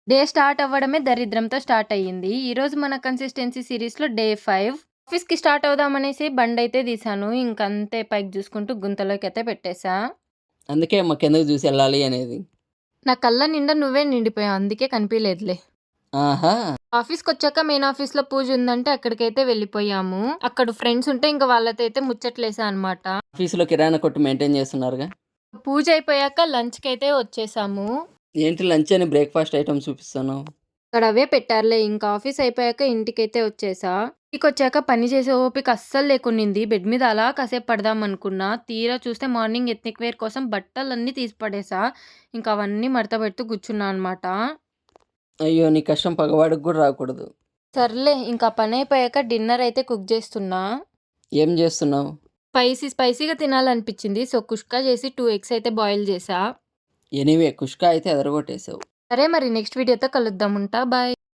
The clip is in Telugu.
డే స్టార్ట్ అవ్వడమే దరిద్రంతో స్టార్ట్ అయ్యింది. ఈరోజు మన కన్సిస్టెన్సీ సిరీస్‌లో డే 5. ఆఫీస్‌కి స్టార్ట్ అవుదామనేసి బండయితే తీశాను. ఇంకంతే పైకి చూసుకుంటూ గుంతలోకైతే పెట్టేశా. అందుకే అమ్మ కిందకి చూసి ఎళ్ళాలి అనేది. నా కళ్ళ నిండా నువ్వే నిండిపోయావు. అందుకే కనిపియలేదులే. ఆహా! ఆఫీస్‌కొచ్చాక మెయిన్ ఆఫీస్‌లో పూజ ఉందంటే అక్కడికైతే వెళ్ళిపోయాము. అక్కడ ఫ్రెండ్స్ ఉంటే ఇంక వాళ్ళతో అయితే ముచ్చట్లేసా అనమాట. ఆఫీస్‌లో కిరాణా కొట్టు మెయింటైన్ చేస్తున్నారుగా. పూజ అయిపోయాక లంచ్‌కైతే వచ్చేసాము. ఏంటి లంచ్ అని బ్రేక్‌ఫాస్ట్ ఐటెమ్స్ చూపిస్తున్నావు? అక్కడ అవే పెట్టారులే. ఇంకా ఆఫీస్ అయిపోయాక ఇంటికైతే వచ్చేసా. ఇంటికొచ్చాక పని చేసే ఓపిక అస్సలు లేకున్నింది. బెడ్ మీద అలా కాసేపు పడదామనుకున్నా. తీరా చూస్తే మార్నింగ్ ఎత్నిక్ వేర్ కోసం బట్టలన్నీ తీసి పడేసా. ఇంకా అవన్నీ మడత పెడుతూ కూర్చున్నా అనమాట. అయ్యో! నీ కష్టం పగవాడికి గూడా రాకూడదు. సర్లే ఇంకా పనైపోయాక డిన్నర్ అయితే కుక్ చేస్తున్నా. ఏం చేస్తున్నావు? స్పైసీగా తినాలనిపించింది. సో, కుష్కా చేసి 2 ఎగ్స్ అయితే బాయిల్ చేసా. ఎనీవే కుష్కా అయితే అదరగొట్టేసావు. సరే మరి నెక్స్ట్ వీడియోతో కలుద్దాం. ఉంటా. బాయ్.